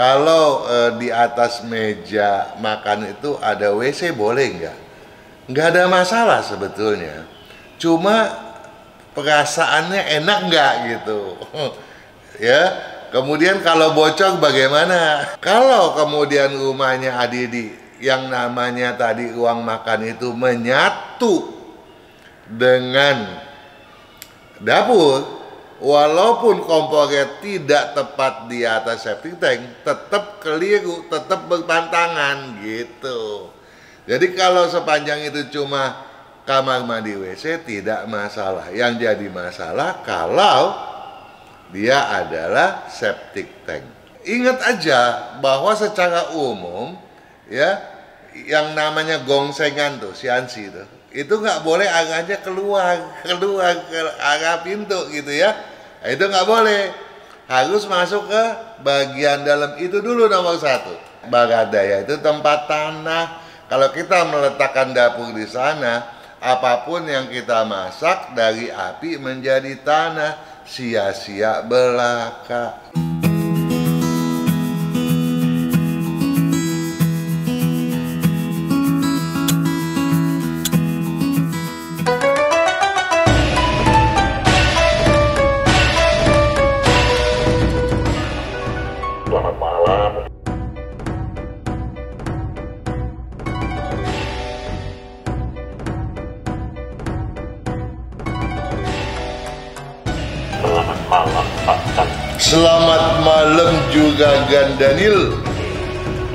Kalau di atas meja makan itu ada WC boleh nggak? Nggak ada masalah sebetulnya. Cuma perasaannya enak nggak gitu. Ya. Kemudian kalau bocor bagaimana? Kalau kemudian rumahnya Adidi yang namanya tadi ruang makan itu menyatu dengan dapur, walaupun kompornya tidak tepat di atas septic tank, tetap keliru, tetap berpantangan gitu. Jadi kalau sepanjang itu cuma kamar mandi WC tidak masalah. Yang jadi masalah kalau dia adalah septic tank. Ingat aja bahwa secara umum ya yang namanya gongsengan tuh, siansi tuh, itu nggak boleh arahnya keluar ke arah pintu gitu ya. Nah, itu nggak boleh, harus masuk ke bagian dalam itu dulu nomor satu. Bagadaya itu tempat tanah. Kalau kita meletakkan dapur di sana, apapun yang kita masak dari api menjadi tanah, sia-sia belaka. Selamat malam juga Gan Daniel.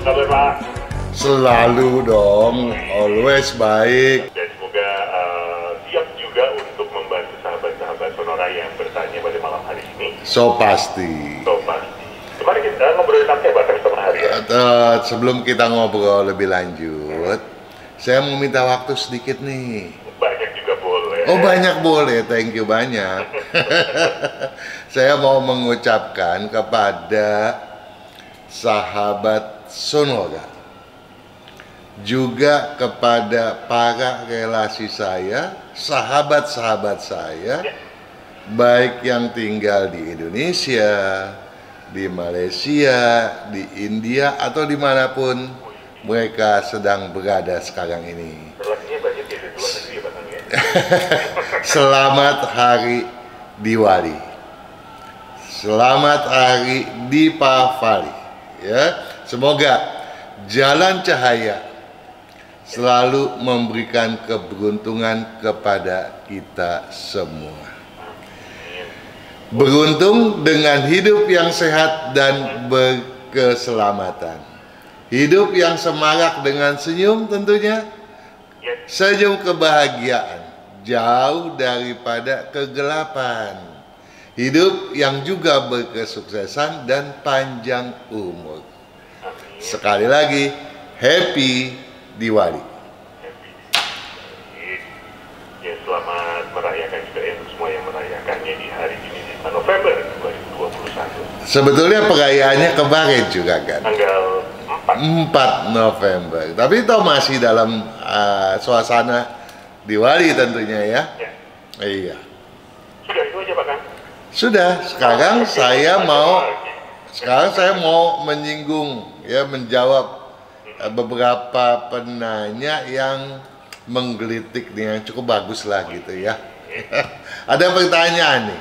Kabar Pak? Selalu dong, always baik. Dan semoga siap juga untuk membantu sahabat-sahabat Sonora yang bertanya pada malam hari ini. So pasti. Kemarin kita ngobrolin apa Pak sama hari ya? Sebelum kita ngobrol lebih lanjut, saya mau minta waktu sedikit nih. Banyak juga boleh. Oh banyak boleh, thank you banyak. Saya mau mengucapkan kepada sahabat Sonora, juga kepada para relasi saya, sahabat-sahabat saya, baik yang tinggal di Indonesia, di Malaysia, di India, atau dimanapun mereka sedang berada sekarang ini. Relasinya banyak ya di luar negeri ya Pak ya? Selamat Hari Diwali. Selamat Hari Dipavali. Ya, semoga jalan cahaya selalu memberikan keberuntungan kepada kita semua. Beruntung dengan hidup yang sehat dan berkeselamatan. Hidup yang semarak dengan senyum tentunya. Senyum kebahagiaan, jauh daripada kegelapan. Hidup yang juga berkesuksesan dan panjang umur. Sekali lagi, Happy Diwali. Ya, selamat merayakan juga ya untuk semua yang merayakannya di hari ini, 5 November 2021. Sebetulnya perayaannya kemarin juga kan, Tanggal 4 November. Tapi itu masih dalam suasana Diwali tentunya ya. Iya. Sudah itu aja Pak kan? Sudah, sekarang saya mau menyinggung ya, menjawab beberapa penanya yang menggelitik nih, yang cukup bagus lah gitu ya. Ada pertanyaan nih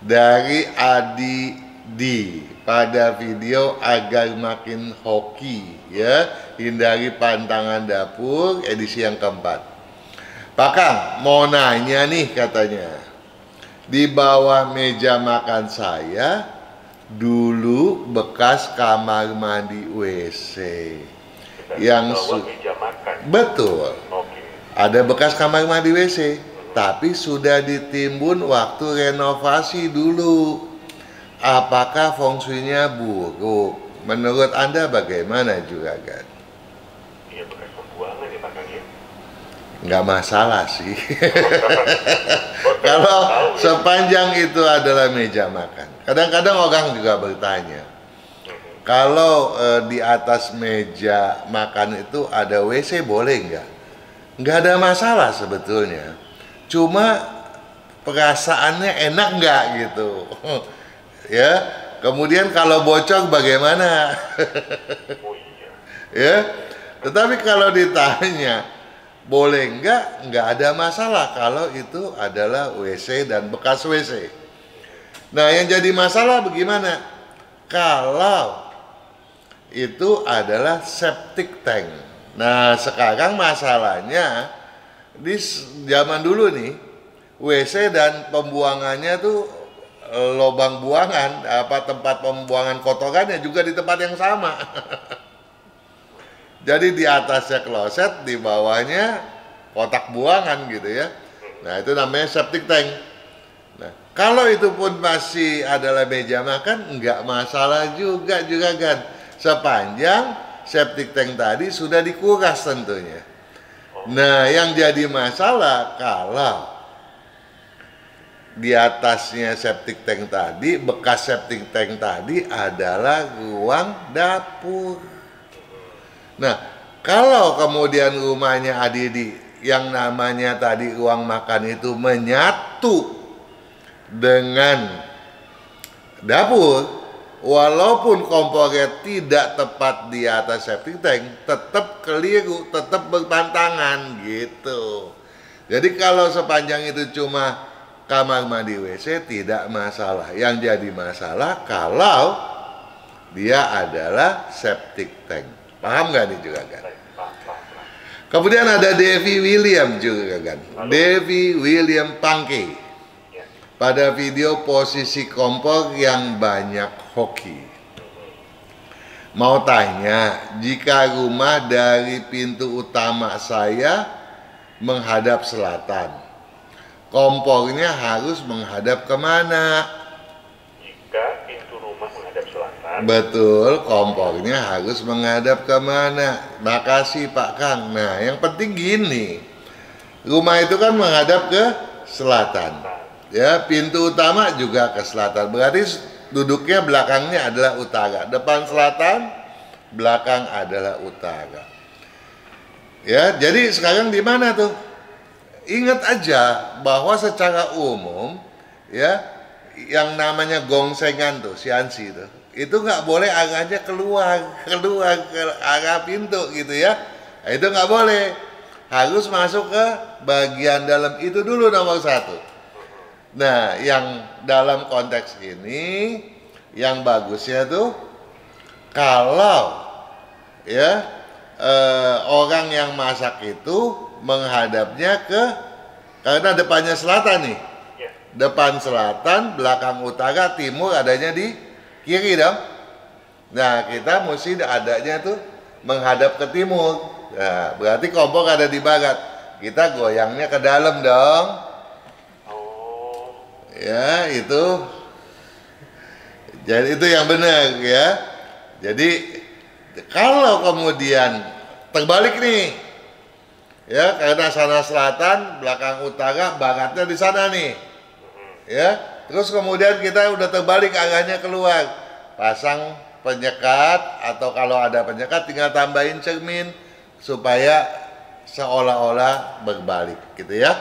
dari Adi D pada video agar makin hoki ya, hindari pantangan dapur edisi yang keempat. Pak Kang mau nanya nih, katanya di bawah meja makan saya dulu bekas kamar mandi WC yang meja makan. Betul. Oke. Ada bekas kamar mandi WC, tapi sudah ditimbun waktu renovasi dulu. Apakah fungsinya buruk? Menurut Anda bagaimana juga kan? Iya, bekas pembuangan ya Pak Kang ya? Nggak masalah sih. Kalau sepanjang itu adalah meja makan. Kadang-kadang orang juga bertanya, kalau di atas meja makan itu ada WC boleh nggak? Nggak ada masalah sebetulnya. Cuma perasaannya enak nggak gitu. Ya, Kemudian kalau bocor bagaimana? Oh iya. Ya, tetapi kalau ditanya boleh nggak ada masalah kalau itu adalah WC dan bekas WC. Nah, yang jadi masalah bagaimana? Kalau itu adalah septic tank. Nah, sekarang masalahnya di zaman dulu nih, WC dan pembuangannya tuh lubang buangan, tempat pembuangan kotorannya juga di tempat yang sama. Jadi di atasnya kloset, di bawahnya kotak buangan gitu ya. Nah, itu namanya septic tank. Nah, kalau itu pun masih adalah meja makan, nggak masalah juga kan. Sepanjang septic tank tadi sudah dikuras tentunya. Nah, yang jadi masalah kalau di atasnya septic tank tadi, bekas septic tank tadi adalah ruang dapur. Nah, kalau kemudian rumahnya Adidi yang namanya tadi ruang makan itu menyatu dengan dapur, walaupun kompornya tidak tepat di atas septic tank, tetap keliru, tetap berpantangan gitu. Jadi kalau sepanjang itu cuma kamar mandi WC tidak masalah. Yang jadi masalah kalau dia adalah septic tank. Paham nggak nih juga kan? Kemudian ada Devi William juga kan? Devi William Pangke. Pada video posisi kompor yang banyak hoki. Mau tanya, jika rumah dari pintu utama saya menghadap selatan, kompornya harus menghadap kemana? Jika pintu rumah menghadap selatan. Betul, kompornya harus menghadap kemana? Makasih Pak Kang. Nah, yang penting gini, rumah itu kan menghadap ke selatan. Ya, pintu utama juga ke selatan. Berarti duduknya belakangnya adalah utara. Depan selatan, belakang adalah utara. Ya, jadi sekarang di mana tuh? Ingat aja bahwa secara umum, ya, yang namanya gongsengan tuh, siansi tuh, itu nggak boleh arahnya keluar ke arah pintu gitu ya. Nah, itu nggak boleh. Harus masuk ke bagian dalam itu dulu nomor satu. Nah, yang dalam konteks ini yang bagusnya tuh kalau ya orang yang masak itu menghadapnya karena depannya selatan nih. Depan selatan, belakang utara, timur adanya di kiri dong. Nah, kita mesti adanya tuh menghadap ke timur. Nah, berarti kompor ada di barat. Kita goyangnya ke dalam dong. Ya, itu. Jadi itu yang benar ya. Jadi kalau kemudian terbalik nih, ya, karena sana selatan, belakang utara, baratnya di sana nih, ya. Terus kemudian kita udah terbalik arahnya keluar, pasang penyekat atau kalau ada penyekat tinggal tambahin cermin supaya seolah-olah berbalik, gitu ya.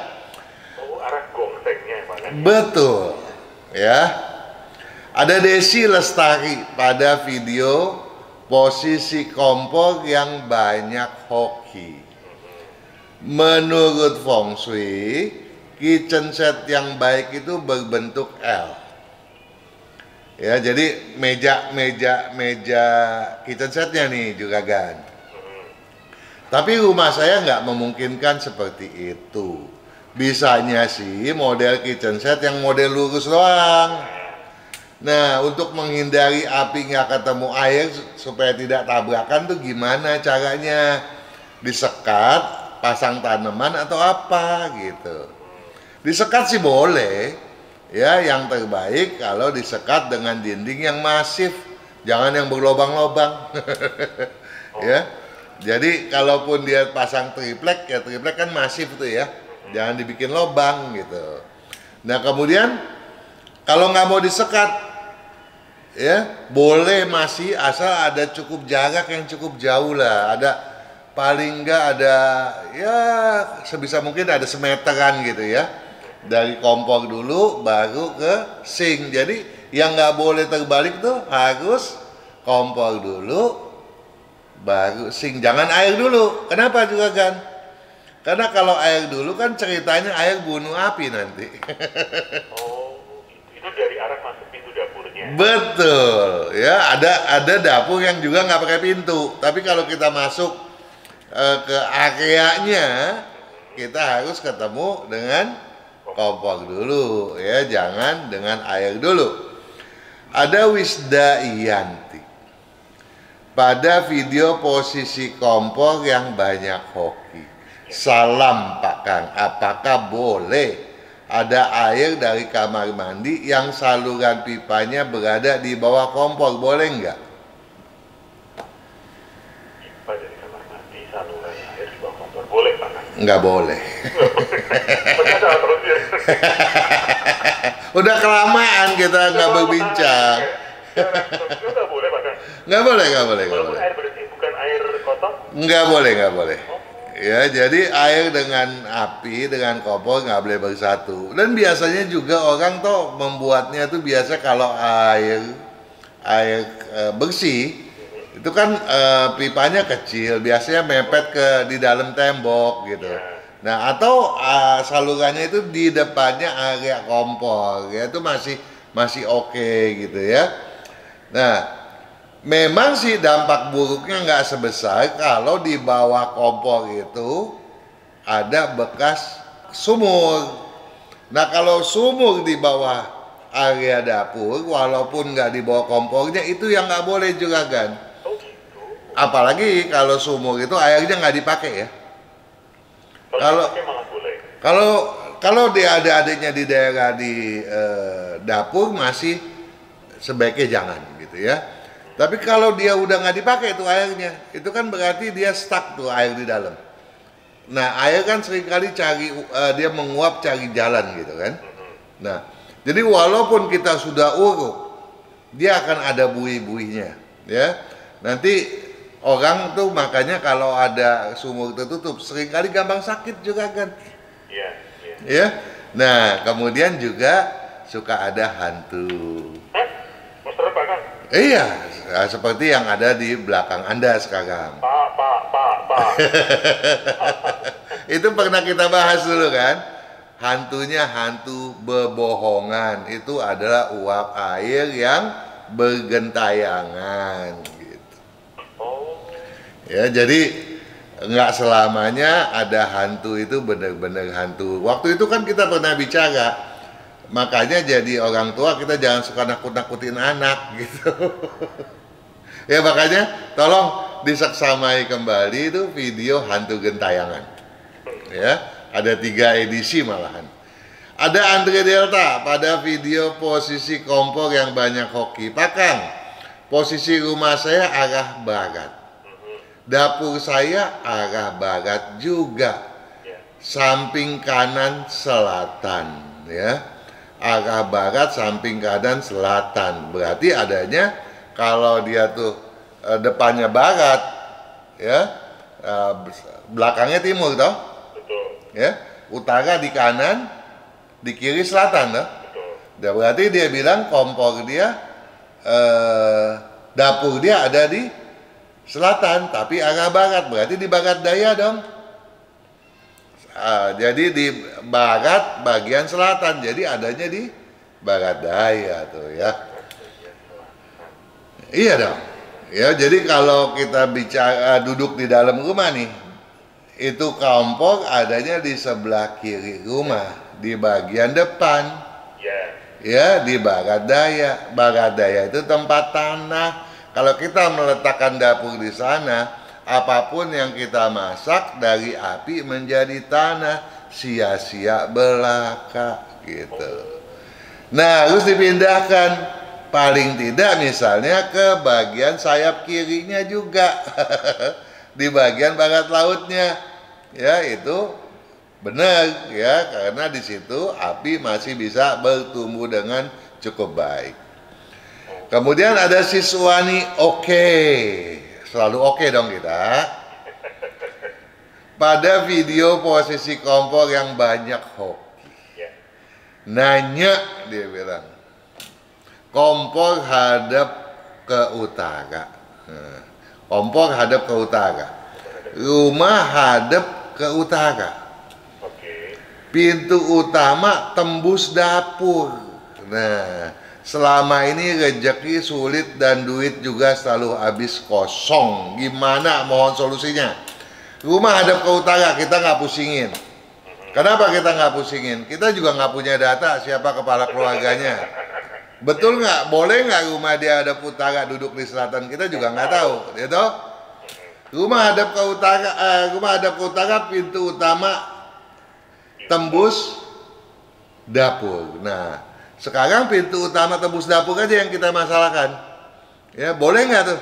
Oh, arah gongseknya Pak. Betul, ya. Ada Desi Lestari pada video posisi kompor yang banyak hoki. Menurut Feng Shui, kitchen set yang baik itu berbentuk L. Ya, jadi meja kitchen setnya nih juga kan. Tapi rumah saya nggak memungkinkan seperti itu. Bisanya sih model kitchen set yang model lurus doang. Nah, untuk menghindari api nggak ketemu air supaya tidak tabrakan tuh gimana caranya? Disekat, pasang tanaman atau apa gitu. Disekat sih boleh, ya, yang terbaik kalau disekat dengan dinding yang masif, jangan yang berlobang-lobang. Ya, jadi kalaupun dia pasang triplek, ya triplek kan masif tuh ya, jangan dibikin lobang gitu. Nah, kemudian kalau nggak mau disekat, ya boleh masih asal ada cukup jarak yang cukup jauh lah, ada paling nggak ada ya sebisa mungkin ada semeteran gitu ya, dari kompor dulu baru ke sink. Jadi yang nggak boleh terbalik tuh harus kompor dulu, baru sink. Jangan air dulu. Kenapa juga kan? Karena kalau air dulu kan ceritanya air bunuh api nanti. Oh, itu dari arah masuk pintu dapurnya. Betul, ya ada dapur yang juga nggak pakai pintu. Tapi kalau kita masuk ke areanya, kita harus ketemu dengan kompor dulu, ya, jangan dengan air dulu. Ada Wisda Iyanti. Pada video posisi kompor yang banyak hoki. Salam Pak Kang, apakah boleh ada air dari kamar mandi yang saluran pipanya berada di bawah kompor? Boleh nggak? Pipa dari kamar mandi, saluran air di bawah kompor. Boleh, Pak Kang? Nggak boleh. Benar terus ya. Udah kelamaan kita nggak berbincang. Nggak boleh, Pak Kang? Nggak boleh, nggak boleh, nggak Walaupun boleh. air bersih, bukan air kotor? Nggak boleh, nggak boleh. Ya, jadi air dengan api, dengan kompor nggak boleh bersatu. Dan biasanya juga orang tuh membuatnya tuh biasa kalau air bersih itu kan pipanya kecil, biasanya mepet ke di dalam tembok gitu. Nah, atau salurannya itu di depannya area kompor, ya itu masih oke gitu ya. Nah, memang sih dampak buruknya nggak sebesar kalau di bawah kompor itu ada bekas sumur. Nah, kalau sumur di bawah area dapur, walaupun nggak di bawah kompornya, itu yang nggak boleh juga kan. Apalagi kalau sumur itu airnya nggak dipakai ya. Kalau dia ada adiknya di daerah di dapur masih sebaiknya jangan gitu ya. Tapi kalau dia udah nggak dipakai itu airnya, itu kan berarti dia stuck tuh air di dalam. Nah, air kan seringkali dia menguap cari jalan gitu kan. Nah, jadi walaupun kita sudah uruk, dia akan ada buih-buihnya, ya. Nanti orang tuh makanya kalau ada sumur tertutup, seringkali gampang sakit juga kan. Iya. Ya. Nah, kemudian juga suka ada hantu. Monster, Pak Kang? Iya, seperti yang ada di belakang Anda sekarang. Pak. Itu pernah kita bahas dulu kan? Hantunya hantu bebohongan. Itu adalah uap air yang bergentayangan gitu. Oh. Ya, jadi nggak selamanya ada hantu itu benar-benar hantu. Waktu itu kan kita pernah bicara, makanya jadi orang tua kita jangan suka nakut-nakutin anak gitu. Ya, makanya tolong disaksamai kembali itu video hantu gentayangan. Ya, ada 3 edisi malahan. Ada Andre Delta pada video posisi kompor yang banyak hoki. Pak Kang, posisi rumah saya arah barat. Dapur saya arah barat juga. Samping kanan selatan, ya. Arah barat, samping kanan selatan. Berarti adanya kalau dia tuh depannya barat, ya, belakangnya timur, toh? Betul. Ya, utara di kanan, di kiri selatan, toh? Betul. Berarti dia bilang kompor dia, dapur dia ada di selatan, tapi arah barat. Berarti di barat daya dong. Jadi di barat bagian selatan, jadi adanya di barat daya tuh ya. Iya dong. Ya, jadi kalau kita bicara duduk di dalam rumah nih, itu kompor adanya di sebelah kiri rumah, di bagian depan. Ya, di barat daya. Barat daya itu tempat tanah. Kalau kita meletakkan dapur di sana, apapun yang kita masak dari api menjadi tanah, sia-sia belaka gitu. Nah, harus dipindahkan paling tidak misalnya ke bagian sayap kirinya juga. Di bagian barat lautnya. Ya, itu benar ya, karena di situ api masih bisa bertumbuh dengan cukup baik. Kemudian ada Siswani oke. Selalu oke dong kita. Pada video posisi kompor yang banyak hoki. Nanya, dia bilang, kompor hadap ke utara. Nah, kompor hadap ke utara. Rumah hadap ke utara. Oke. Pintu utama tembus dapur. Nah, selama ini rezeki sulit dan duit juga selalu habis kosong. Gimana mohon solusinya? Rumah hadap ke utara, kita nggak pusingin. Kenapa kita nggak pusingin? Kita juga nggak punya data siapa kepala keluarganya. Betul nggak? Boleh nggak rumah dia hadap utara duduk di selatan? Kita juga nggak tahu, gitu. Rumah hadap ke utara, pintu utama tembus dapur. Nah, sekarang pintu utama tembus dapur aja yang kita masalahkan. Ya, boleh nggak tuh?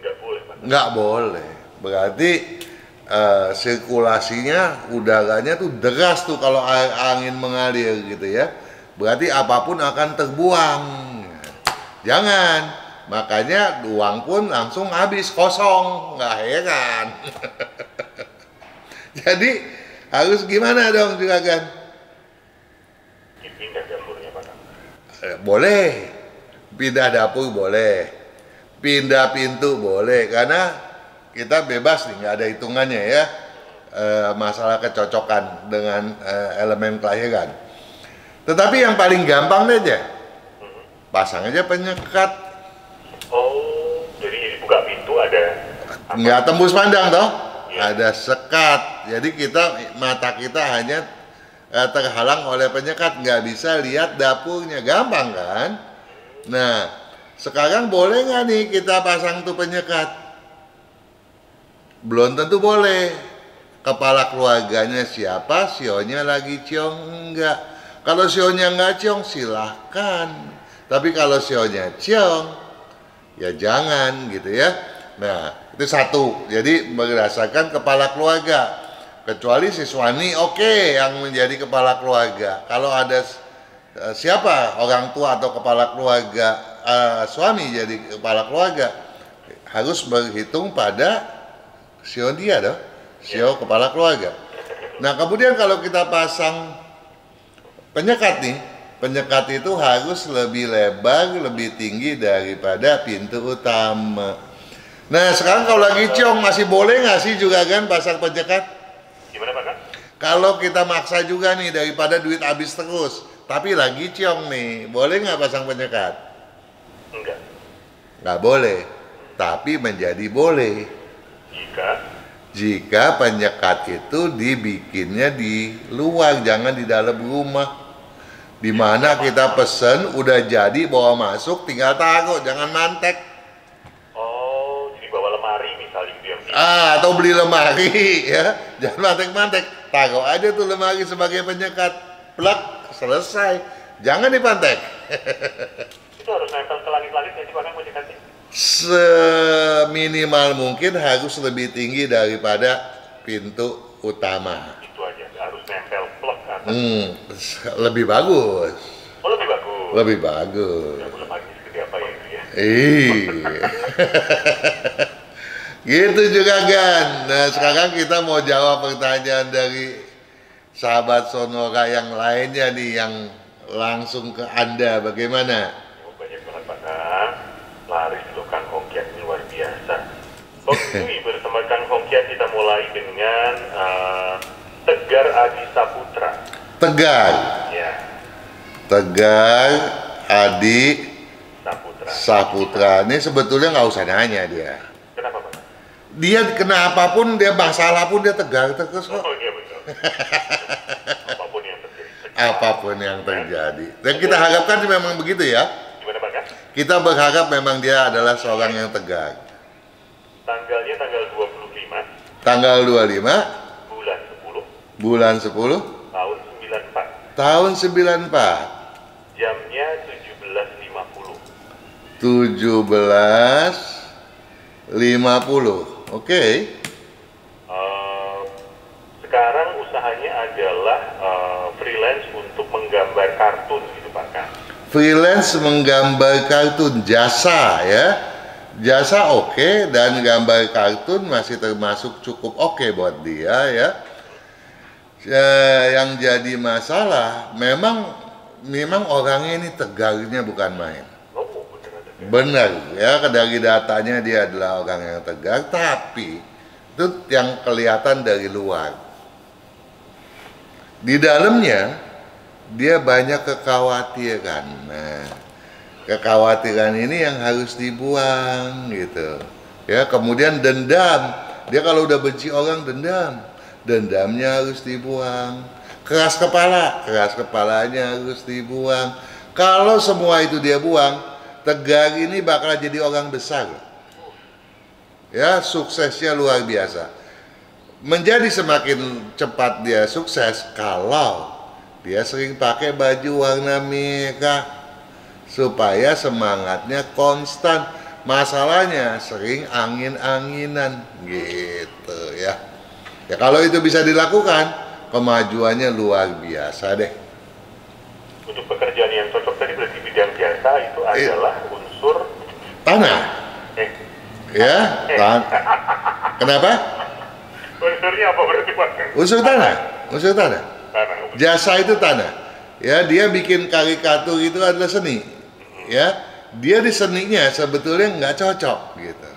Nggak boleh, Pak. Nggak boleh. Berarti sirkulasinya, udaranya tuh deras tuh kalau angin mengalir gitu ya. Berarti apapun akan terbuang. Jangan. Makanya uang pun langsung habis, kosong. Nggak heran. Jadi harus gimana dong juragan? Dipindah dapurnya, Pak. Boleh. Pindah dapur boleh. Pindah pintu boleh. Karena kita bebas nih, nggak ada hitungannya ya. Masalah kecocokan dengan elemen kelahiran. Tetapi yang paling gampang aja, pasang aja penyekat. Oh, jadi buka pintu ada Nggak tembus pandang toh, Ya. ada sekat. Jadi mata kita hanya terhalang oleh penyekat, nggak bisa lihat dapurnya. Gampang kan? Nah, sekarang boleh nggak nih kita pasang tuh penyekat? Belum tentu boleh. Kepala keluarganya siapa, sionya lagi ciong enggak. Kalau sionya enggak ciong, silahkan. Tapi kalau sionya ciong, ya jangan gitu ya. Nah, itu satu. Jadi berdasarkan kepala keluarga. Kecuali si suami oke yang menjadi kepala keluarga. Kalau ada siapa orang tua atau kepala keluarga, suami jadi kepala keluarga, harus berhitung pada sio dia dong, sio kepala keluarga. Nah, kemudian kalau kita pasang penyekat nih, penyekat itu harus lebih lebar, lebih tinggi daripada pintu utama. Nah, sekarang kalau lagi ciong masih boleh nggak sih juga kan pasang penyekat? gimana, Pak? Kan? Kalau kita maksa juga nih daripada duit habis terus, tapi lagi ciong nih, boleh nggak pasang penyekat? Enggak. Nggak boleh, tapi menjadi boleh. Jika penyekat itu dibikinnya di luar, jangan di dalam rumah. Dimana kita pesen udah jadi bawa masuk, tinggal taruh, jangan mantek. Oh, jadi bawa lemari misalnya gitu ya. Atau beli lemari ya, jangan mantek-mantek. Taruh aja tuh lemari sebagai penyekat, plak, selesai. Jangan dipantek. Itu harus nempel ke langit-langit ya sih, Pak, kan penjekatnya? Seminimal mungkin harus lebih tinggi daripada pintu utama. Itu aja, harus nempel plek kan. Lebih bagus. Oh, lebih bagus. Lebih bagus. Ya, lemari segede apa ya itu ya. Iya. Gitu juga Gan. Nah, sekarang kita mau jawab pertanyaan dari sahabat Sonora yang lainnya nih, yang langsung ke Anda. Bagaimana? Oh, banyak banget, Pak. Kan? Laris loh Kang Hongkiat, ini luar biasa. Oke, bersama Kang Hongkiat kita mulai dengan Tegar Adi Saputra. Tegar. Ya, Tegar Adi Saputra. Saputra. Ini sebetulnya nggak usah nanya dia. Kenapa, Pak? Dia kena apapun, dia masalah pun dia tegar terus kok. Oh iya betul. Apapun yang terjadi. Apapun yang terjadi. Dan kita harapkan memang begitu ya. Gimana, Pak? Kan? Kita berharap memang dia adalah seorang yang tegar. Tanggalnya tanggal 25 Tanggal 25 bulan 10 bulan 10 tahun 94. tahun 94. Jamnya 17.50. 17.50. Oke. Sekarang usahanya adalah freelance untuk menggambar kartun gitu, Pak. Kan? Freelance menggambar kartun, jasa ya. Jasa oke, dan gambar kartun masih termasuk cukup oke buat dia ya. Yang jadi masalah memang memang orangnya ini tegarnya bukan main. Oh, beneran tegar. Benar, ya dari datanya dia adalah orang yang tegar, tapi itu yang kelihatan dari luar. Di dalamnya dia banyak kekhawatiran. Nah, kekhawatiran ini yang harus dibuang gitu. Ya, kemudian dendam. Dia kalau udah benci orang dendam. Dendamnya harus dibuang. Keras kepala, keras kepalanya harus dibuang. Kalau semua itu dia buang, tegar ini bakal jadi orang besar. Ya, suksesnya luar biasa. Menjadi semakin cepat dia sukses kalau dia sering pakai baju warna merah supaya semangatnya konstan. Masalahnya sering angin-anginan gitu ya. Ya kalau itu bisa dilakukan, kemajuannya luar biasa deh. Untuk pekerjaan yang cocok tadi berarti bidang jasa itu adalah unsur Tanah. Ya, kenapa? Unsurnya apa berarti Pak? Unsur tanah, unsur tanah. Tanah. Jasa itu tanah. Ya, dia bikin karikatur itu adalah seni. Ya, dia di seninya sebetulnya nggak cocok gitu.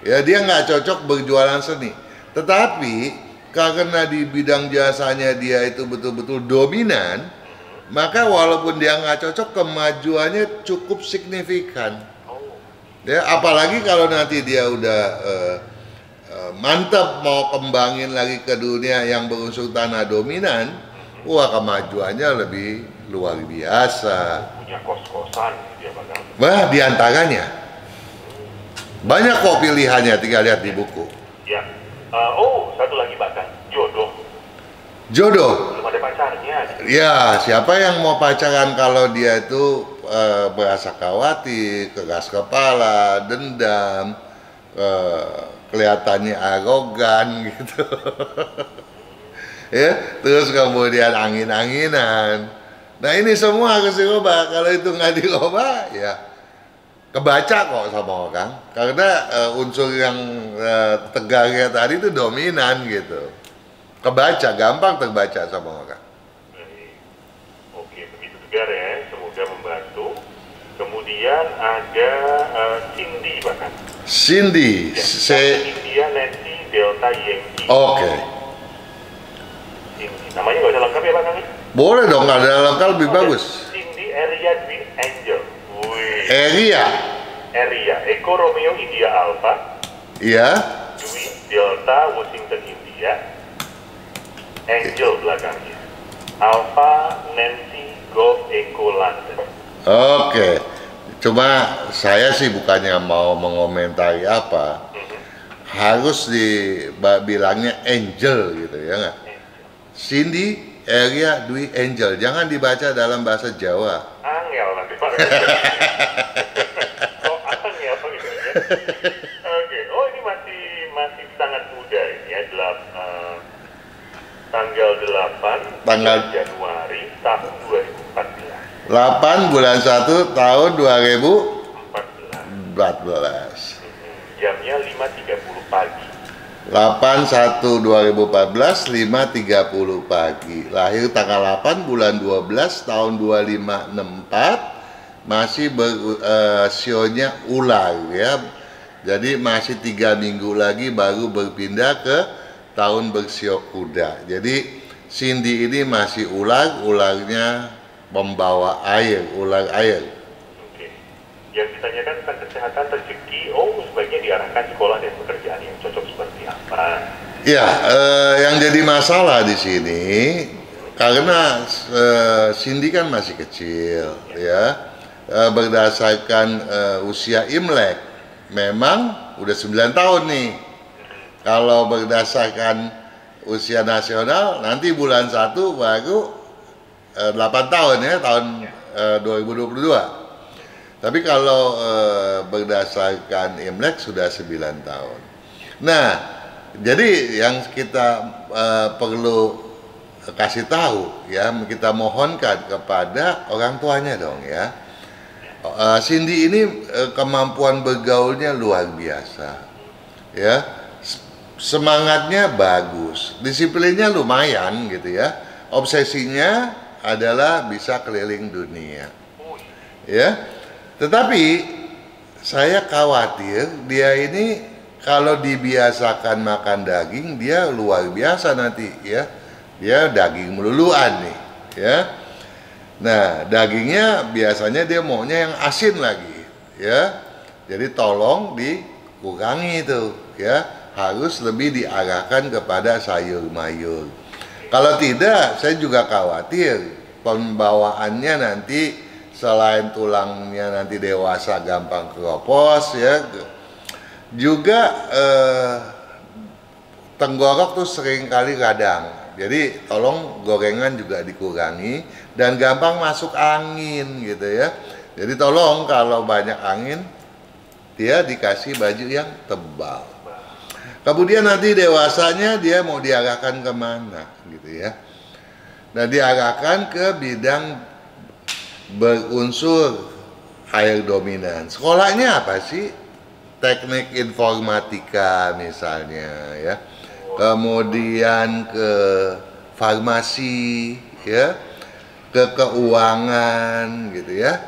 Ya, dia nggak cocok berjualan seni. Tetapi karena di bidang jasanya dia itu betul-betul dominan, maka walaupun dia nggak cocok, kemajuannya cukup signifikan. Ya, apalagi kalau nanti dia udah mantap mau kembangin lagi ke dunia yang berunsur tanah dominan, wah kemajuannya lebih luar biasa. Punya kos-kosan dia bakal. Wah, diantaranya banyak kok pilihannya, tinggal lihat di buku. Ya. Satu lagi bahkan jodoh. Jodoh. Belum ada pacarnya. Ya, siapa yang mau pacaran kalau dia itu berasa khawatir, keras kepala, dendam, kelihatannya arogan gitu. Ya, terus kemudian angin-anginan. Nah, ini semua harus dirubah. Kalau itu nggak dirubah, ya kebaca kok sama orang. Karena unsur yang tegarnya tadi itu dominan gitu. Kebaca, gampang terbaca sama orang. Oke, begitu Tegar ya. Semoga membantu. Kemudian ada Cindy bahkan. Cindy, India Nancy Delta Yankee. Oke. Cindy. Namanya nggak usah lengkap ya Pak Kang? Boleh dong, ada lengkap lebih bagus. Cindy Area Dwi Angel. Wih. Area, Eko Romeo India Alpha. iya. Dwi Delta Washington India. Angel belakangnya. Alpha Nancy Golf Echo London. Oke. Cuma saya sih bukannya mau mengomentari apa, harus dibilangnya Angel gitu ya nggak? Cindy Area Dwi Angel, jangan dibaca dalam bahasa Jawa. Angel nanti Pak. Angel apa gitu ya? Oke. Ini masih sangat muda ini ya. Tanggal 8 Januari tahun 2014. 8 bulan 1 tahun 14. Jamnya 5.30 pagi. 8/1/2014 5.30 pagi. Lahir tanggal 8 bulan 12 tahun 2564. Masih sionya ular ya. Jadi masih 3 minggu lagi baru berpindah ke tahun bersio kuda. Jadi Cindy ini masih ularnya membawa air, ular air. Oke. Yang ditanyakan tentang kesehatan rezeki, sebaiknya diarahkan sekolah dan pekerjaan yang cocok seperti apa? Ya, yang jadi masalah di sini karena Cindy kan masih kecil, ya, berdasarkan usia Imlek, memang udah 9 tahun nih. Kalau berdasarkan usia nasional, nanti bulan 1 baru 8 tahun ya, tahun 2022. Tapi kalau berdasarkan Imlek sudah 9 tahun. Nah, jadi yang kita perlu kasih tahu ya, kita mohonkan kepada orang tuanya dong ya. Cindy ini kemampuan bergaulnya luar biasa. Ya. Semangatnya bagus, disiplinnya lumayan gitu ya. Obsesinya adalah bisa keliling dunia. Ya. Tetapi saya khawatir dia ini kalau dibiasakan makan daging, dia luar biasa nanti ya. Dia daging meluluan nih, ya. Nah, dagingnya biasanya dia maunya yang asin lagi, ya. Jadi tolong dikurangi itu, ya. Harus lebih diarahkan kepada sayur mayur. Kalau tidak, saya juga khawatir pembawaannya nanti selain tulangnya nanti dewasa gampang keropos, ya. Juga tenggorok tuh sering kali radang. Jadi tolong gorengan juga dikurangi dan gampang masuk angin gitu ya. Jadi tolong kalau banyak angin dia dikasih baju yang tebal. Kemudian nanti dewasanya dia mau diarahkan kemana gitu ya. Nah, diarahkan ke bidang berunsur air dominan. Sekolahnya apa sih? Teknik informatika misalnya ya. Kemudian ke farmasi ya, ke keuangan gitu ya.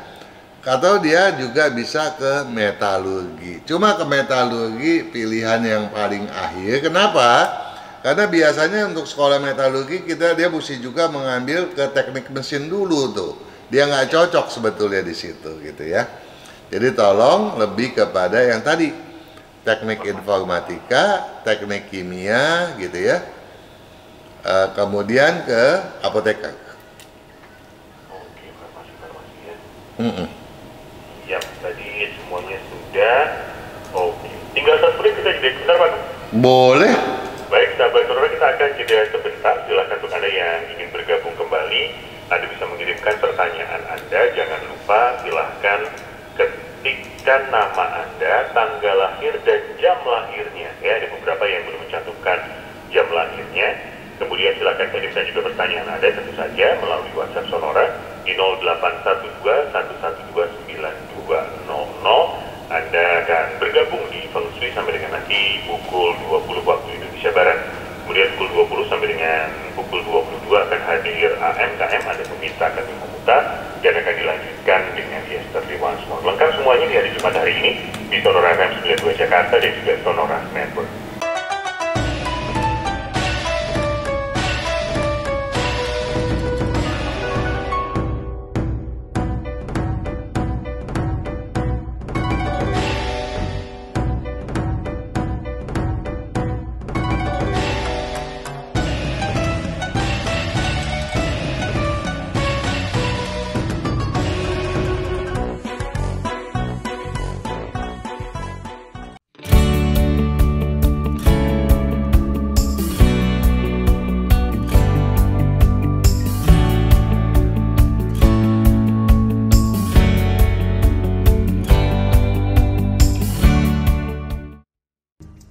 Atau dia juga bisa ke metalurgi. Cuma ke metalurgi pilihan yang paling akhir. Kenapa? Karena biasanya untuk sekolah metalurgi dia mesti juga mengambil ke teknik mesin dulu tuh. Dia nggak cocok sebetulnya di situ gitu ya. Jadi tolong lebih kepada yang tadi, teknik informatika, teknik kimia gitu ya. Kemudian ke apoteker. Oke, farmasi ya. Ya, tadi semuanya sudah. Oke, tinggal 1 menit kita jeda sebentar, Pak. Boleh. Baik, sahabat sonora, kita akan jeda sebentar. Silakan untuk Anda yang ingin bergabung kembali, Anda bisa mengirimkan pertanyaan Anda. Jangan lupa silahkan ketikkan nama Anda, tanggal lahir dan jam lahirnya. Ya, ada beberapa yang belum mencantumkan jam lahirnya. Kemudian silakan kirimkan juga pertanyaan Anda tentu saja melalui WhatsApp Sonora di 0812129200. Anda akan bergabung di Feng Shui sampai dengan nanti pukul 20 waktu Indonesia Barat. Kemudian pukul 20 sampai dengan pukul 22 akan hadir AMKM, ada pemirsa kami memutar, dan akan dilanjutkan dengan Yesterday Once More. Lengkap semuanya di hari Jumat hari ini di Sonora FM 92 Jakarta dan juga Sonora Network.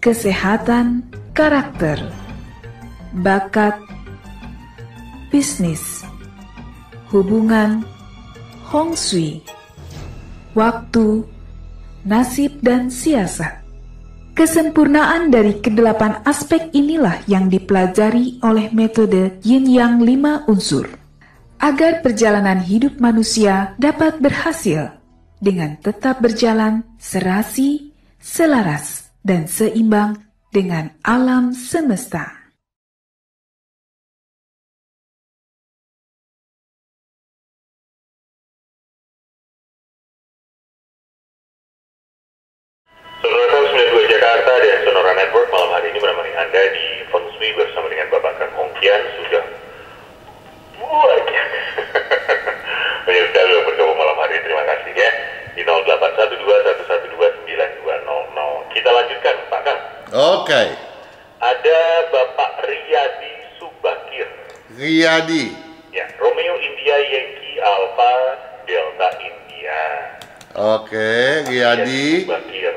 Kesehatan karakter, bakat, bisnis, hubungan, Hong Shui, waktu, nasib dan siasat. Kesempurnaan dari kedelapan aspek inilah yang dipelajari oleh metode Yin Yang 5 unsur, agar perjalanan hidup manusia dapat berhasil dengan tetap berjalan serasi, selaras, dan seimbang dengan alam semesta. Sonora FM 92 Jakarta dan Sonora Network malam hari ini menemani Anda di Feng Shui bersama dengan Bapak Kang Hong Kian. Sudah banyak banyak sekali yang bergabung malam hari ini, terima kasih ya. Di 0812112920. Kita lanjutkan, Pak Kang. Oke. Ada Bapak Riyadi Subakir. Riyadi. Ya, Romeo India Yankee Alpha Delta India. Oke, Riyadi. Subakir.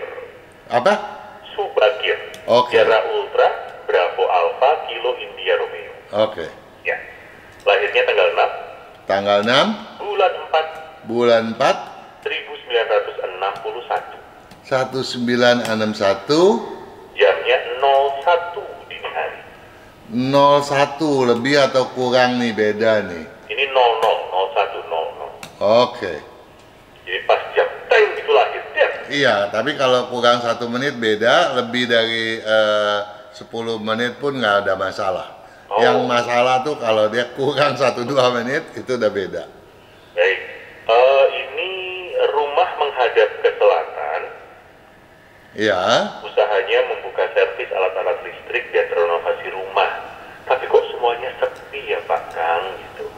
Apa? Subakir. Oke. Sierra Ultra Bravo Alpha Kilo India Romeo. Oke. Ya. Lahirnya tanggal 6. Tanggal 6. Bulan 4. Bulan 4. 1961. 1961. Jamnya 01 dini hari. 01 lebih atau kurang nih, beda nih. Ini 00 Oke. Jadi pas jam teng itu lahir. Der. Iya, tapi kalau kurang 1 menit beda, lebih dari 10 menit pun nggak ada masalah. Oh. Yang masalah tuh kalau dia kurang 1-2 menit itu udah beda. Baik. Ini rumah menghadap ke selatan. Iya. Usahanya membuka servis alat-alat listrik dan renovasi rumah. Tapi kok semuanya sepi ya Pak Kang gitu.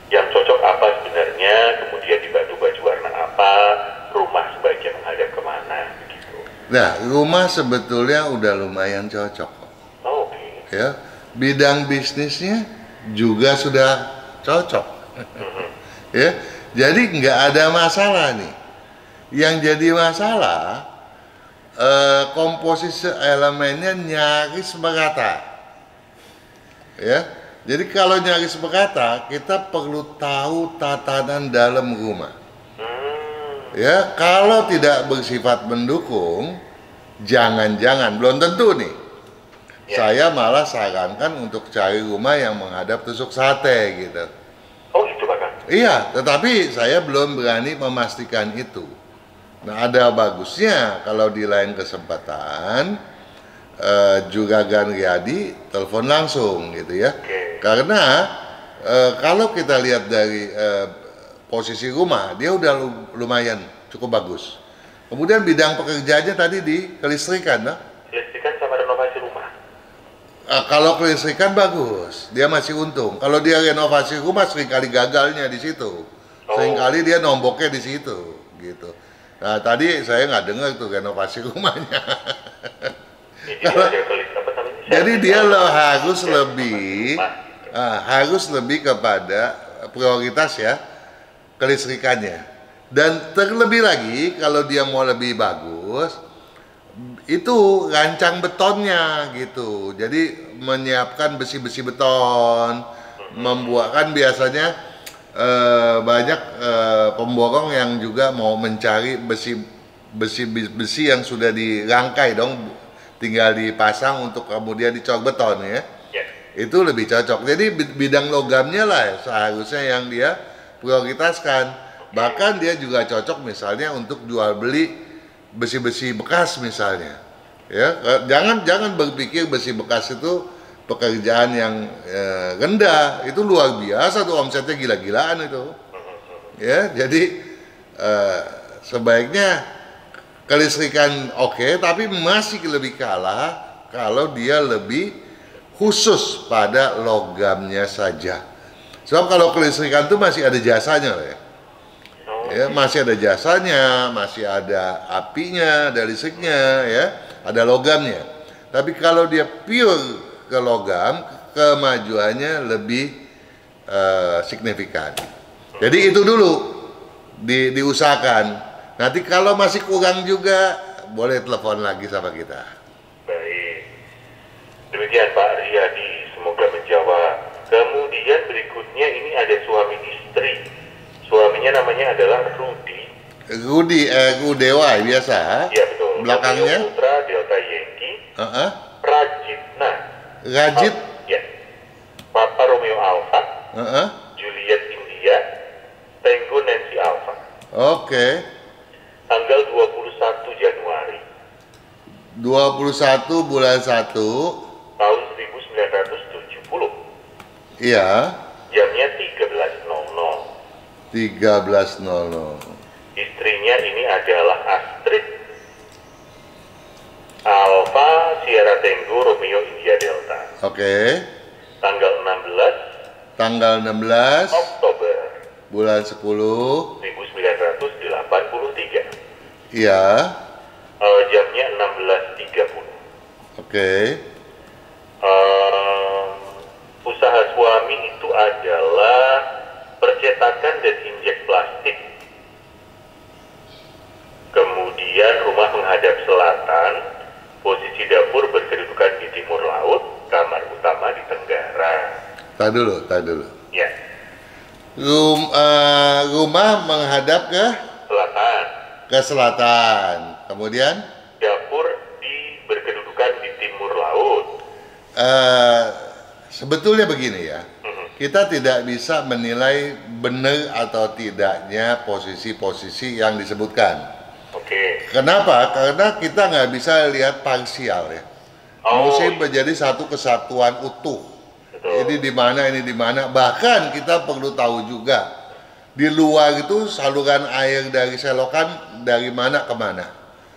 Yang cocok apa sebenarnya, kemudian dibantu baju warna apa, rumah sebaiknya menghadap kemana begitu. Nah, rumah sebetulnya udah lumayan cocok. Oh, oke. Ya, bidang bisnisnya juga sudah cocok. Ya, jadi nggak ada masalah nih. Yang jadi masalah komposisi elemennya nyaris berkata. Ya, jadi kalau nyaris berkata, kita perlu tahu tatanan dalam rumah. Ya, kalau tidak bersifat mendukung, jangan-jangan belum tentu nih. Saya malah sarankan untuk cari rumah yang menghadap tusuk sate gitu. Oh itu Pak Kang? Iya, tetapi saya belum berani memastikan itu. Nah, ada bagusnya kalau di lain kesempatan juga Gan Riyadi telepon langsung gitu ya. Karena kalau kita lihat dari posisi rumah, dia udah lumayan cukup bagus. Kemudian bidang pekerjaannya tadi di kelistrikan, nah? Kelistrikan sama renovasi rumah. Kalau kelistrikan bagus, dia masih untung. Kalau dia renovasi rumah seringkali gagalnya di situ. Seringkali dia nomboknya di situ, gitu. Nah tadi saya nggak dengar tuh renovasi rumahnya. Jadi dia harus lebih kepada prioritas ya kelistrikannya. Dan terlebih lagi kalau dia mau lebih bagus, itu rancang betonnya gitu. Jadi menyiapkan besi-besi beton, membuatkan biasanya banyak pemborong yang juga mau mencari besi yang sudah dirangkai dong, tinggal dipasang untuk kemudian dicor beton ya. Itu lebih cocok. Jadi bidang logamnya lah seharusnya yang dia prioritaskan. Bahkan dia juga cocok misalnya untuk jual beli besi-besi bekas misalnya. Ya, jangan berpikir besi bekas itu pekerjaan yang rendah. Itu luar biasa tuh, omsetnya gila-gilaan itu. Ya, jadi sebaiknya kelistrikan oke, tapi masih lebih kalah kalau dia lebih khusus pada logamnya saja. Sebab kalau kelistrikan itu masih ada jasanya ya. Ya, masih ada jasanya, masih ada apinya, ada listriknya ya, ada logamnya. Tapi kalau dia pure ke logam, kemajuannya lebih signifikan. Jadi itu dulu diusahakan. Nanti kalau masih kurang juga, boleh telepon lagi sama kita. Baik. Demikian Pak Riyadi, semoga menjawab. Kemudian berikutnya ini ada suami istri. Suaminya namanya adalah Rudi. Rudewa biasa. Iya betul. Belakangnya? Romeo Putra Delta Yankee. Prajitna. Rajit. Ya. Papa Romeo Alpha. Juliet India. Tango Nancy Alpha. Oke. Tanggal 21 Januari. 21 bulan 1 tahun 1970. Iya. Jamnya 13.00. 13.00. Istrinya ini adalah Astrid Alpha Sierra Tango Romeo India Delta. Oke. Tanggal 16 Oktober bulan 10 1983. Iya. Jamnya 16.30. Oke. Usaha suami itu adalah percetakan dan injek plastik. Kemudian rumah menghadap selatan, posisi dapur berkedudukan di timur laut, kamar utama di tenggara. Tak dulu. Ya. Rumah menghadap ke Selatan. Ke selatan. Kemudian Dapur berkedudukan di timur laut. sebetulnya begini ya. kita tidak bisa menilai benar atau tidaknya posisi-posisi yang disebutkan. Oke. Kenapa? Karena kita nggak bisa lihat parsial ya. Mesti menjadi satu kesatuan utuh. Betul. Ini di mana. Bahkan kita perlu tahu juga di luar itu saluran air dari selokan dari mana ke mana.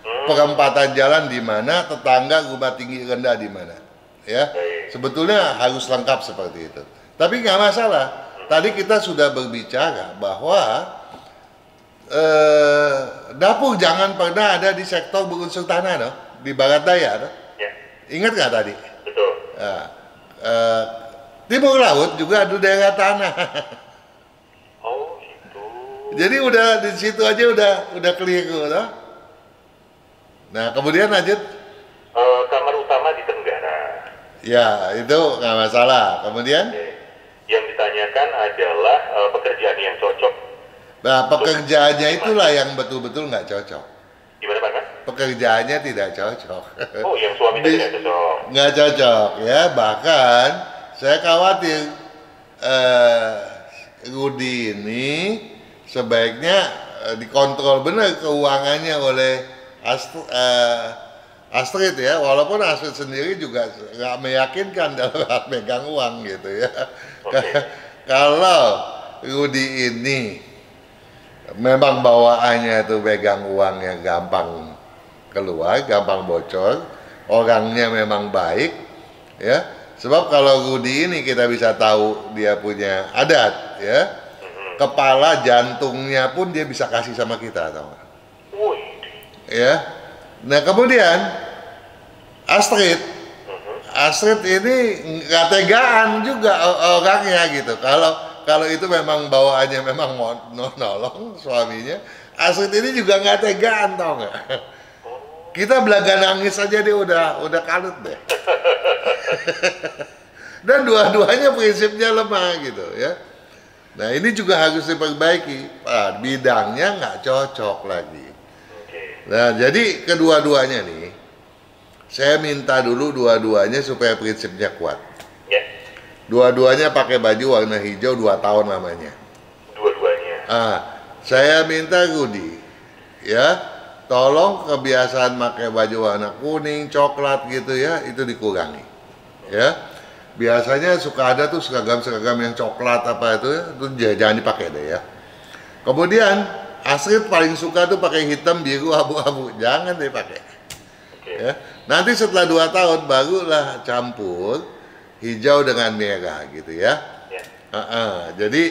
Perempatan jalan di mana, tetangga rumah tinggi rendah di mana. Ya, sebetulnya harus lengkap seperti itu. Tapi nggak masalah. Tadi kita sudah berbicara bahwa dapur jangan pernah ada di sektor berunsur tanah, no? Di barat daya, no? Ya. Ingat nggak tadi? Betul. Nah, timur laut juga ada daerah tanah. Oh gitu. Jadi udah di situ aja udah keliru, no? Nah kemudian lanjut. Kamar utama di Tenggara. Ya itu nggak masalah. Kemudian? Oke. Yang ditanyakan adalah pekerjaan yang cocok. Nah pekerjaannya itulah yang betul-betul nggak cocok. Gimana Pak? Kan? Pekerjaannya tidak cocok. Oh, yang suaminya tidak cocok. Nggak cocok ya. Bahkan saya khawatir Rudi ini sebaiknya dikontrol benar keuangannya oleh Astrid ya, walaupun Astrid sendiri juga nggak meyakinkan dalam hal megang uang gitu ya. Okay. Kalau Rudi ini memang bawaannya itu pegang uangnya gampang keluar, gampang bocor, orangnya memang baik ya. Sebab kalau Rudi ini kita bisa tahu dia punya adat ya, kepala jantungnya pun dia bisa kasih sama kita, tahu nggak? Ya. Nah kemudian Astrid ini nggak tegaan juga orangnya gitu. Kalau itu memang bawaannya memang mau nolong suaminya, Astrid ini juga nggak tegaan, tau nggak? Kita belaga nangis aja dia udah kalut deh. Dan dua-duanya prinsipnya lemah gitu ya. Nah ini juga harus diperbaiki. Bidangnya nggak cocok lagi. Nah jadi kedua-duanya nih, saya minta dulu dua-duanya supaya prinsipnya kuat. Dua-duanya pakai baju warna hijau 2 tahun lamanya. Dua-duanya. Saya minta Rudi, ya, tolong kebiasaan pakai baju warna kuning, coklat gitu ya, itu dikurangi. Ya, biasanya suka ada tuh seragam-seragam yang coklat apa itu jangan dipakai deh ya. Kemudian Astrid paling suka tuh pakai hitam, biru, abu-abu, jangan dipakai. Ya, nanti setelah 2 tahun barulah campur hijau dengan merah gitu ya. Jadi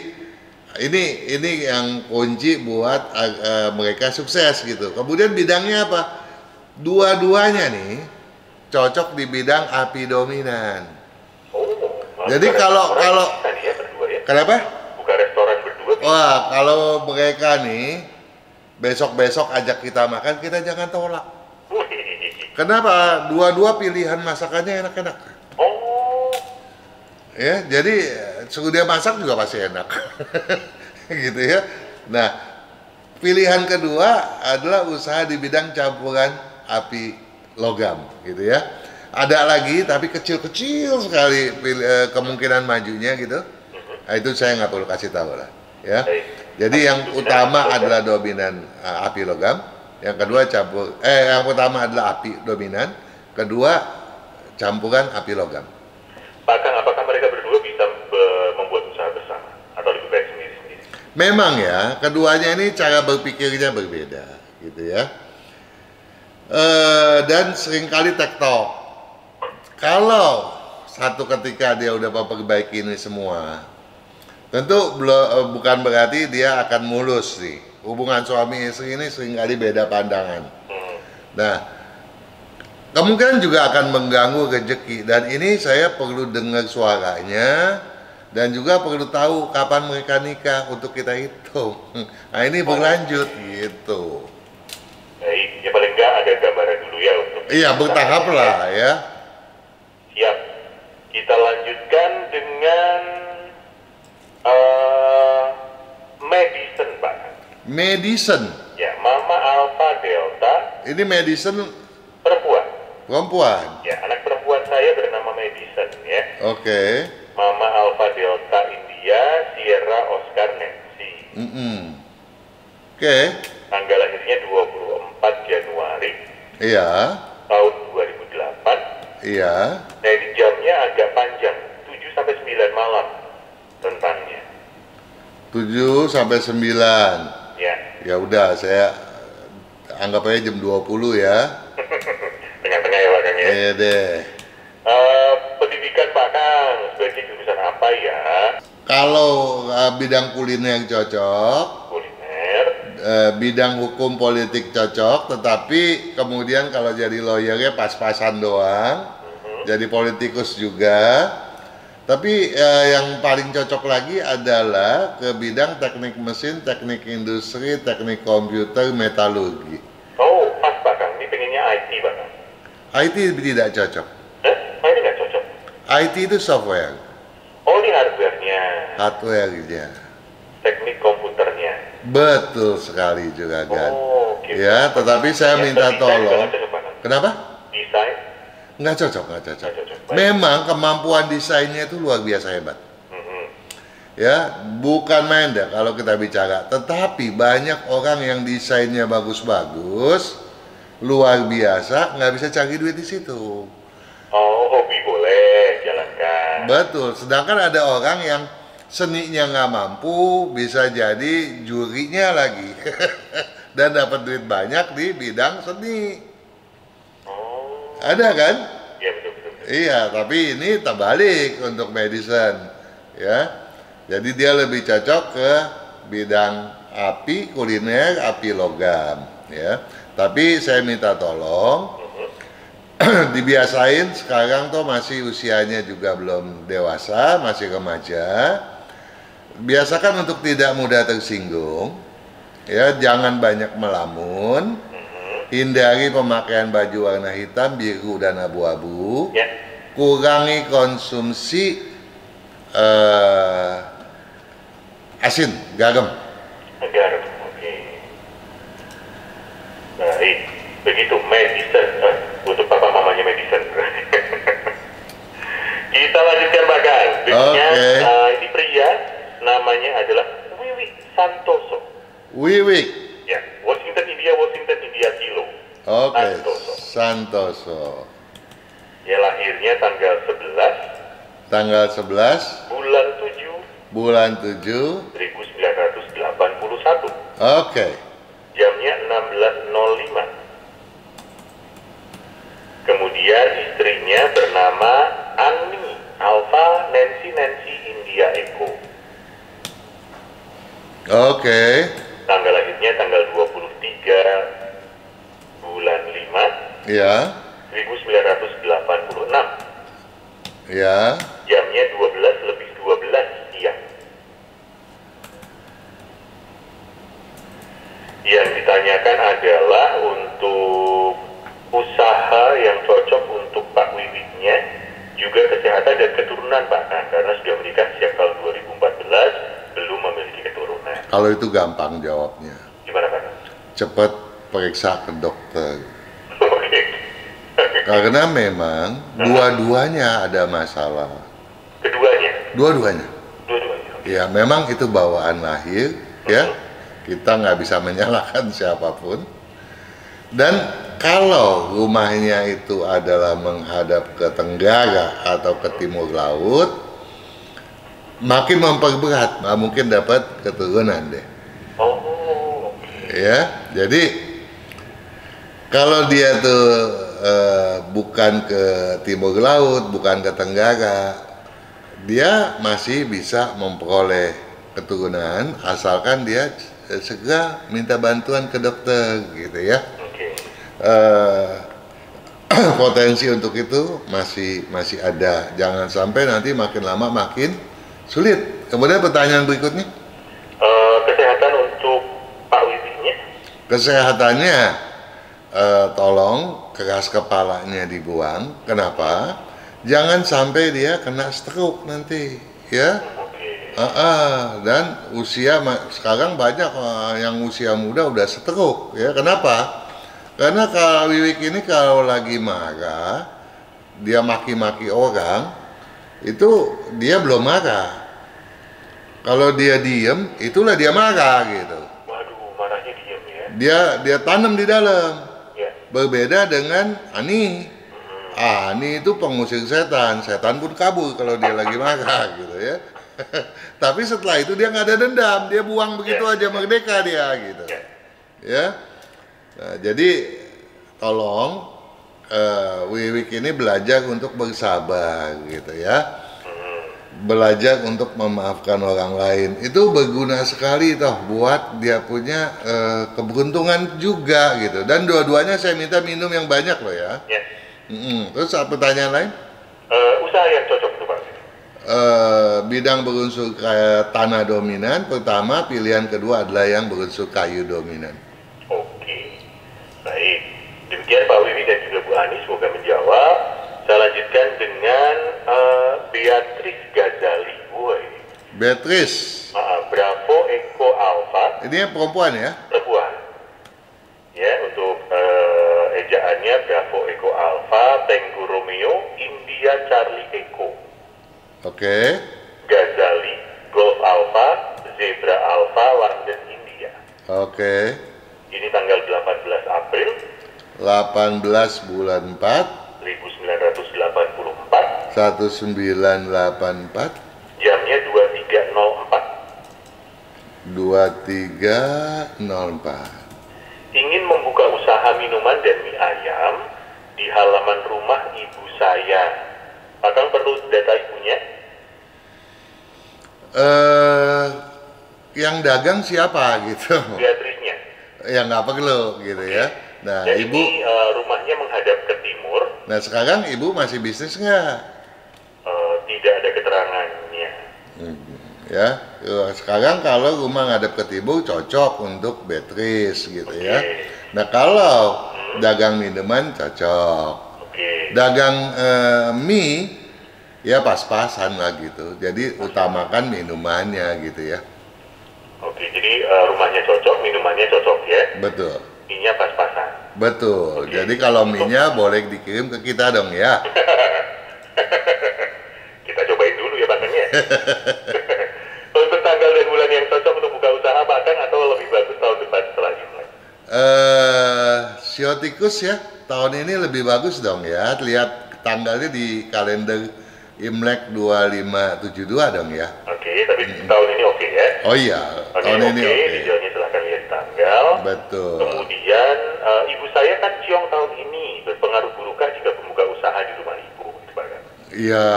ini yang kunci buat mereka sukses gitu. Kemudian bidangnya apa? Dua-duanya nih cocok di bidang api dominan. Jadi kalau kenapa? Buka restoran berdua. Wah, kalau mereka nih besok-besok ajak kita makan, kita jangan tolak. Kenapa? Dua-dua pilihan masakannya enak-enak. Ya, jadi suruh dia masak juga pasti enak. Gitu ya. Nah, pilihan kedua adalah usaha di bidang campuran api logam gitu ya. Ada lagi tapi kecil-kecil sekali kemungkinan majunya gitu. Nah, itu saya nggak perlu kasih tahu lah ya. Jadi yang utama adalah dominan api logam, yang kedua yang pertama adalah api dominan, kedua campuran api logam. Pak Kang, apakah mereka berdua bisa membuat usaha bersama atau lebih baik sendiri-sendiri? Memang ya, keduanya ini cara berpikirnya berbeda, gitu ya. Dan seringkali tektok. Kalau satu ketika dia udah memperbaiki ini semua, tentu bukan berarti dia akan mulus sih. Hubungan suami istri ini seringkali beda pandangan. Nah, kemungkinan juga akan mengganggu rezeki, dan ini saya perlu dengar suaranya dan juga perlu tahu kapan mereka nikah untuk kita hitung. Nah ini berlanjut gitu. Baik, ya paling nggak ada gambaran dulu ya untuk. Iya, bertahap lah ya. Siap. Kita lanjutkan dengan medicine, Pak. Medicine. Ya, Mama Alpha Delta. Ini medicine perempuan. Ya, anak perempuan saya bernama Medicine ya. Oke. Mama Alpha Delta India Sierra Oscar Nancy. Oke. Tanggal lahirnya 24 Januari. Iya. Tahun 2008. Iya. Nah, ini jamnya agak panjang, 7 sampai 9 malam rentangnya. 7 sampai 9. Ya. Ya udah, saya anggap aja jam 20 ya. Tengah-tengah ya Pak Kang ya. Iya deh. Pendidikan Pak Kang sebagai jurusan apa ya? Kalau bidang kuliner yang cocok, Kuliner. bidang hukum politik cocok, tetapi kemudian kalau jadi lawyernya pas-pasan doang, jadi politikus juga. Tapi yang paling cocok lagi adalah ke bidang teknik mesin, teknik industri, teknik komputer, metalurgi. Oh, pas Pak Kang, ini pengennya IT Pak Kang. IT tidak cocok. Ini nggak cocok. IT itu software, Oh, ini hardware-nya, hardware-nya. teknik komputernya. Betul sekali juga kan. Oh, gitu. Ya, tetapi saya Ya, minta desain juga tolong. nggak cocok, Pak Kang. Kenapa? Desain Nggak cocok. nggak cocok. Baik. Memang kemampuan desainnya itu luar biasa hebat. Mhm. Ya, bukan main dah kalau kita bicara. Tetapi banyak orang yang desainnya bagus-bagus, luar biasa, nggak bisa cari duit di situ. Oh, hobi boleh jalankan. Betul. Sedangkan ada orang yang seninya nggak mampu, bisa jadi jurinya lagi, dan dapat duit banyak di bidang seni. Oh, Ada kan? iya betul. Iya, tapi ini terbalik untuk medicine, ya. Jadi dia lebih cocok ke bidang api, kuliner, api logam, ya. Tapi saya minta tolong dibiasain, sekarang tuh masih usianya juga belum dewasa, masih remaja. Biasakan untuk tidak mudah tersinggung, ya. Jangan banyak melamun. Hindari pemakaian baju warna hitam, biru, dan abu-abu. Ya. Kurangi konsumsi asin, garam. Garam, oke. Baik, begitu medicine untuk papa mamanya medicine. Kita lanjutkan Pak Kang. Berikutnya ini pria, namanya adalah Wiwi Santoso. Wiwik. Ya, Washington India Kilo. Oke, Santoso. Ya, lahirnya tanggal 11 Tanggal 11 bulan 7 bulan 7. 1981. Oke. Jamnya 16.05. Kemudian istrinya bernama Ani Alpha Nancy India Echo. Oke. Tanggal lahirnya tanggal 23 bulan 5 Ya. 1986. Ya. Jamnya 12:12 siang. Yang ditanyakan adalah untuk usaha yang cocok untuk Pak Wiwiknya, juga kesehatan dan keturunan Pak Kang, karena sudah menikah sejak tahun 2014, belum memiliki keturunan. Kalau itu gampang jawabnya. Gimana Pak Kang? Cepat periksa ke dokter. Oke. Karena memang dua-duanya ada masalah. Keduanya? Dua-duanya. Dua-duanya. Ya, memang itu bawaan lahir, ya. Kita nggak bisa menyalahkan siapapun. Dan kalau rumahnya itu adalah menghadap ke tenggara atau ke timur laut, makin memperberat, nggak mungkin dapat keturunan deh. Oh, Ya, jadi kalau dia tuh bukan ke timur laut, bukan ke tenggara, dia masih bisa memperoleh keturunan asalkan dia segera minta bantuan ke dokter, gitu ya. oke. Potensi untuk itu masih ada. Jangan sampai nanti makin lama makin sulit. Kemudian pertanyaan berikutnya, Kesehatan untuk Pak Wiwiknya? kesehatannya tolong keras kepalanya dibuang. Kenapa? Jangan sampai dia kena stroke nanti, ya. Oke. Dan usia sekarang banyak yang usia muda udah stroke, ya. Kenapa? Karena kalau Wiwik ini kalau lagi marah, dia maki-maki orang, itu dia belum marah. Kalau dia diem, itulah dia marah gitu. Waduh, marahnya diem ya. Dia tanam di dalam. Ya. Berbeda dengan Ani. Ani itu pengusir setan. Setan pun kabur kalau dia lagi marah gitu ya. Tapi setelah itu dia nggak ada dendam, dia buang begitu aja, merdeka dia gitu. Ya. Nah, jadi tolong Wiwik ini belajar untuk bersabar gitu ya. Belajar untuk memaafkan orang lain itu berguna sekali toh buat dia punya keberuntungan juga gitu. Dan dua-duanya saya minta minum yang banyak loh ya. Terus apa pertanyaan lain? Usaha yang cocok untuk Pak. Bidang berunsur tanah dominan pertama, pilihan kedua adalah yang berunsur kayu dominan. Oke, baik. Demikian Pak Wiwi dan juga Bu Ani, semoga menjawab. Saya lanjutkan dengan Beatrice Ghazali. Beatrice. Bravo Eko Alpha. Ini yang perempuan ya? Perempuan. Ya, untuk ejaannya Bravo Eko Alpha, Tango Romeo, India Charlie Eko. Oke. Ghazali, Golf Alpha, Zebra Alpha, London, India. Oke. Ini tanggal 18 April 18 bulan 4 1984. 1984. Jamnya 23.04. 2304. Ingin membuka usaha minuman dan mie ayam di halaman rumah ibu saya. Akang perlu data ibunya? Yang dagang siapa gitu? Beatrice-nya. Ya nggak perlu gitu ya. Nah, Dan ibu. ini rumahnya menghadap ke timur. Nah, sekarang ibu masih bisnis nggak? Tidak ada keterangannya. Ya, sekarang kalau rumah ngadep ke timur cocok untuk Beatrice gitu ya. Nah, kalau dagang minuman cocok. Dagang mie ya pas-pasan lah gitu. Jadi utamakan minumannya gitu ya. Oke, jadi rumahnya cocok, minumannya cocok ya. Betul. Mie-nya pas-pasan. Betul. Jadi kalau mie-nya boleh dikirim ke kita dong ya. Kita cobain dulu ya Pak Kang ya. Untuk tanggal dan bulan yang cocok untuk buka usaha Pak Kang, atau lebih bagus tahun depan setelah Imlek? Siotikus ya, tahun ini lebih bagus dong ya. Lihat tanggalnya di kalender Imlek 2572 dong ya. Oke, tapi tahun ini oke ya? Oh iya, tahun ini oke. Detailnya silahkan lihat tanggal. Betul. Kemudian ibu saya kan ciong tahun ini, berpengaruh burukah jika membuka usaha di rumah ibu? Itu Pak Kang. Ya,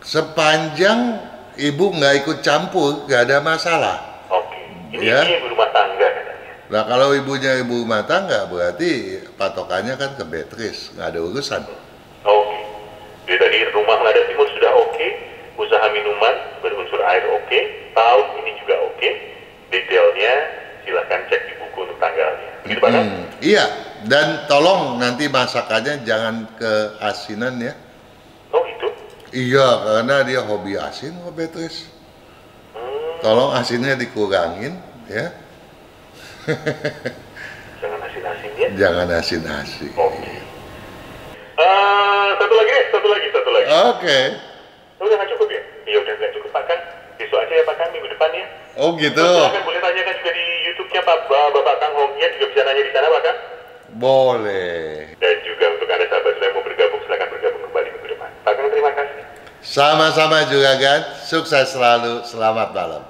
sepanjang ibu nggak ikut campur, nggak ada masalah. Oke, ini Ya. ibu rumah tangga katanya. Nah, kalau ibunya ibu rumah tangga, berarti patokannya kan ke Beatrice, nggak ada urusan. Oke, jadi tadi rumah menghadap timur sudah oke, usaha minuman berunsur air oke, tahun ini juga oke. Detailnya silahkan cek di buku untuk tanggalnya. Begitu Pak Kang? Iya, dan tolong nanti masakannya jangan keasinan ya. Oh itu? Iya, karena dia hobi asin kok Beatrice. Tolong asinnya dikurangin ya. Jangan asin-asinnya. Jangan asin-asin. Oke. Satu lagi. Oke. Udah nggak cukup ya? Iya udah nggak cukup Pak Kang. Besok aja ya Pak Kang, minggu depan ya. Oh gitu. Silahkan boleh tanyakan juga di YouTube-nya Bapak Kang Hongnya, juga bisa nanya di sana Pak Kang. Boleh. Dan juga untuk Anda sahabat yang mau bergabung, silakan bergabung kembali minggu depan. Pak Kang terima kasih. Sama-sama juga kan. Sukses selalu. Selamat malam.